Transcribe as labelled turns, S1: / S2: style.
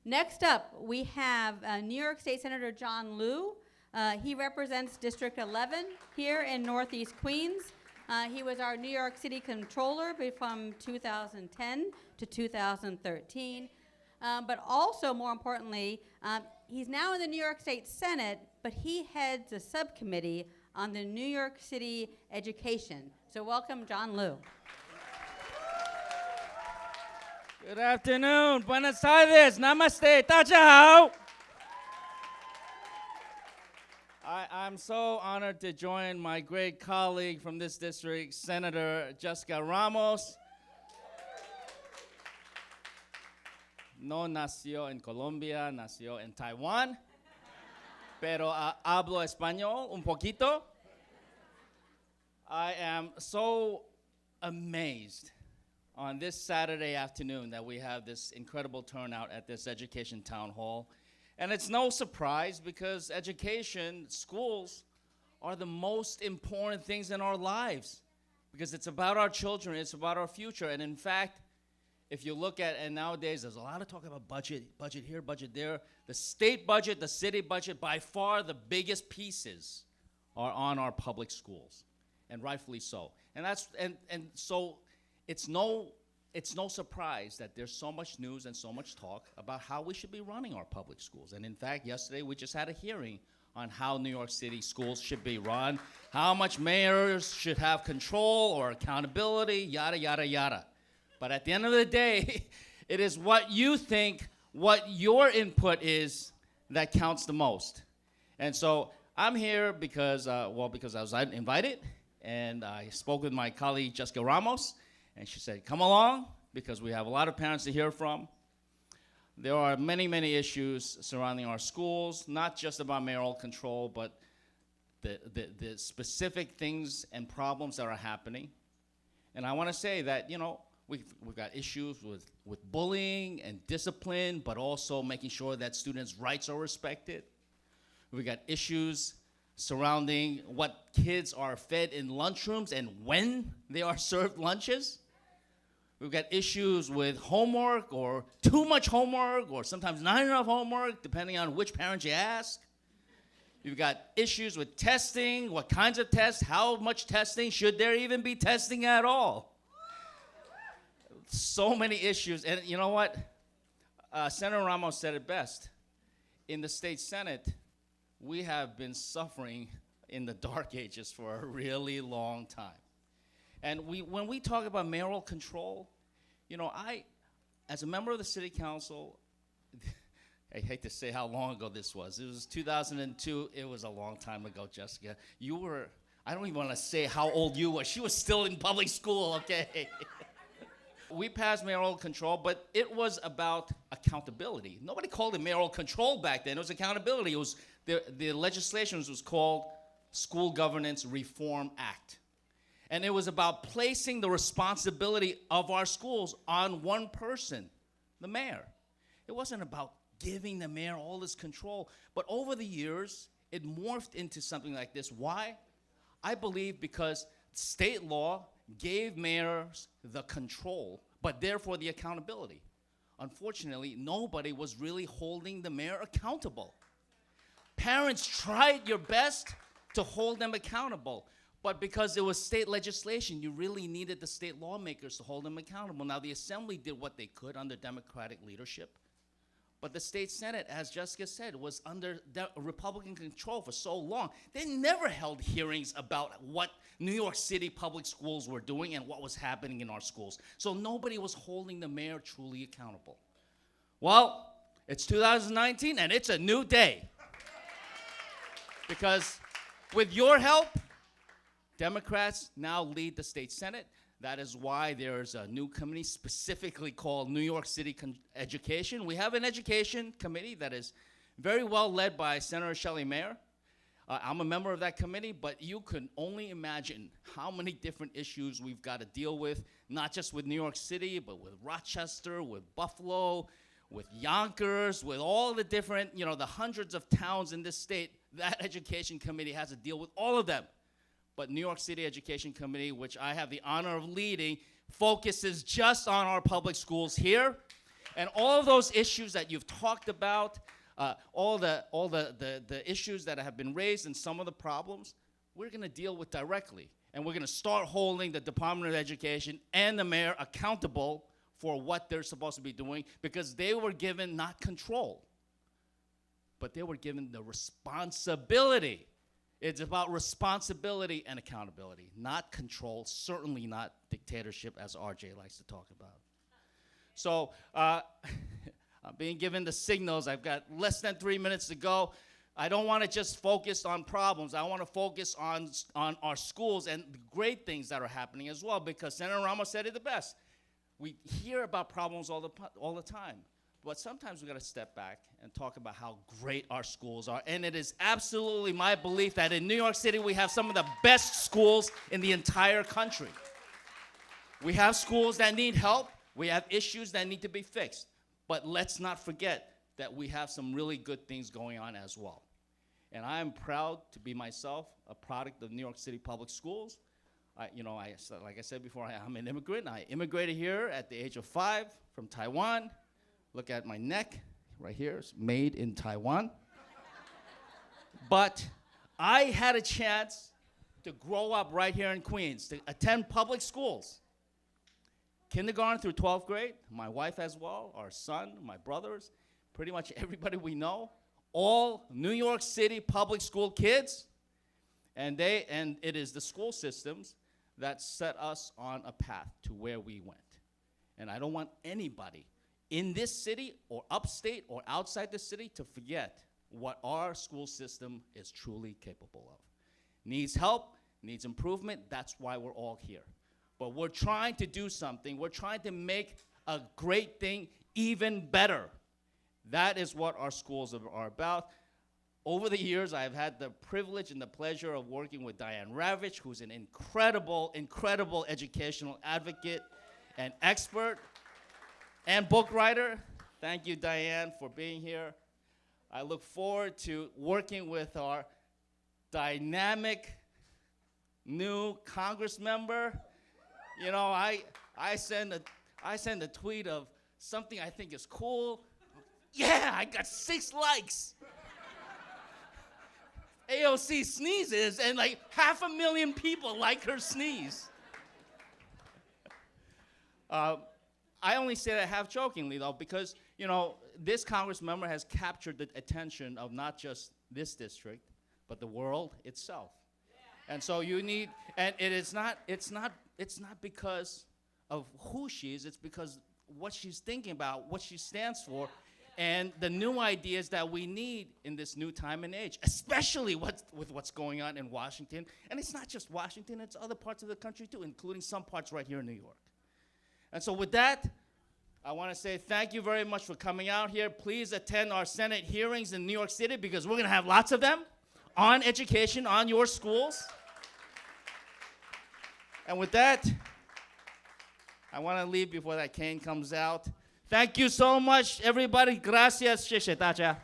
S1: Next up, we have New York State Senator John Liu. He represents District 11 here in Northeast Queens. He was our New York City Controller from 2010 to 2013. But also, more importantly, he's now in the New York State Senate, but he heads a subcommittee on the New York City Education. So welcome, John Liu.
S2: Good afternoon. Buenas tardes. Namaste. 大家好. I'm so honored to join my great colleague from this district, Senator Jessica Ramos. No nació en Colombia, nació en Taiwan, pero hablo español un poquito. I am so amazed on this Saturday afternoon that we have this incredible turnout at this education town hall. And it's no surprise because education, schools, are the most important things in our lives because it's about our children, it's about our future. And in fact, if you look at, and nowadays there's a lot of talk about budget here, budget there. The state budget, the city budget, by far the biggest pieces are on our public schools, and rightfully so. And so it's no surprise that there's so much news and so much talk about how we should be running our public schools. And in fact, yesterday we just had a hearing on how New York City schools should be run, how much mayors should have control or accountability, yada, yada, yada. But at the end of the day, it is what you think, what your input is that counts the most. And so I'm here because I was invited, and I spoke with my colleague, Jessica Ramos, and she said, come along, because we have a lot of parents to hear from. There are many, many issues surrounding our schools, not just about mayoral control, but the specific things and problems that are happening. And I want to say that, we've got issues with bullying and discipline, but also making sure that students' rights are respected. We've got issues surrounding what kids are fed in lunchrooms and when they are served lunches. We've got issues with homework or too much homework or sometimes not enough homework, depending on which parent you ask. You've got issues with testing, what kinds of tests, how much testing, should there even be testing at all? So many issues, and you know what? Senator Ramos said it best. In the state Senate, we have been suffering in the dark ages for a really long time. And when we talk about mayoral control, as a member of the city council, I hate to say how long ago this was. It was 2002. It was a long time ago, Jessica. I don't even want to say how old you were. She was still in public school, okay? We passed mayoral control, but it was about accountability. Nobody called it mayoral control back then. It was accountability. It was the legislation was called School Governance Reform Act. And it was about placing the responsibility of our schools on one person, the mayor. It wasn't about giving the mayor all this control. But over the years, it morphed into something like this. Why? I believe because state law gave mayors the control, but therefore the accountability. Unfortunately, nobody was really holding the mayor accountable. Parents tried your best to hold them accountable, but because it was state legislation, you really needed the state lawmakers to hold them accountable. Now, the Assembly did what they could under Democratic leadership, but the state Senate, as Jessica said, was under Republican control for so long. They never held hearings about what New York City public schools were doing and what was happening in our schools. So nobody was holding the mayor truly accountable. Well, it's 2019 and it's a new day. Because with your help, Democrats now lead the state Senate. That is why there's a new committee specifically called New York City Education. We have an education committee that is very well led by Senator Shelley Mayer. I'm a member of that committee, but you can only imagine how many different issues we've got to deal with, not just with New York City, but with Rochester, with Buffalo, with Yonkers, with all the different, the hundreds of towns in this state. That education committee has to deal with all of them. But New York City Education Committee, which I have the honor of leading, focuses just on our public schools here. And all those issues that you've talked about, all the issues that have been raised and some of the problems, we're going to deal with directly. And we're going to start holding the Department of Education and the mayor accountable for what they're supposed to be doing, because they were given not control, but they were given the responsibility. It's about responsibility and accountability, not control, certainly not dictatorship, as RJ likes to talk about. So I'm being given the signals. I've got less than 3 minutes to go. I don't want to just focus on problems. I want to focus on our schools and the great things that are happening as well, because Senator Ramos said it the best. We hear about problems all the time, but sometimes we got to step back and talk about how great our schools are. And it is absolutely my belief that in New York City we have some of the best schools in the entire country. We have schools that need help. We have issues that need to be fixed. But let's not forget that we have some really good things going on as well. And I am proud to be myself a product of New York City Public Schools. Like I said before, I'm an immigrant. I immigrated here at the age of 5 from Taiwan. Look at my neck right here. It's made in Taiwan. But I had a chance to grow up right here in Queens, to attend public schools. Kindergarten through 12th grade, my wife as well, our son, my brothers, pretty much everybody we know, all New York City public school kids. And it is the school systems that set us on a path to where we went. And I don't want anybody in this city or upstate or outside the city to forget what our school system is truly capable of. Needs help, needs improvement, that's why we're all here. But we're trying to do something. We're trying to make a great thing even better. That is what our schools are about. Over the years, I've had the privilege and the pleasure of working with Diane Ravitch, who's an incredible, incredible educational advocate and expert and book writer. Thank you, Diane, for being here. I look forward to working with our dynamic new Congress member. You know, I send a tweet of something I think is cool. Yeah, I got 6 likes. AOC sneezes, and like 500,000 people like her sneeze. I only say that half jokingly, though, because, you know, this Congress member has captured the attention of not just this district, but the world itself. And so you need, and it's not because of who she is, it's because what she's thinking about, what she stands for, and the new ideas that we need in this new time and age, especially with what's going on in Washington. And it's not just Washington, it's other parts of the country too, including some parts right here in New York. And so with that, I want to say thank you very much for coming out here. Please attend our Senate hearings in New York City, because we're going to have lots of them on education, on your schools. And with that, I want to leave before that cane comes out. Thank you so much, everybody. Gracias, 谢谢大家。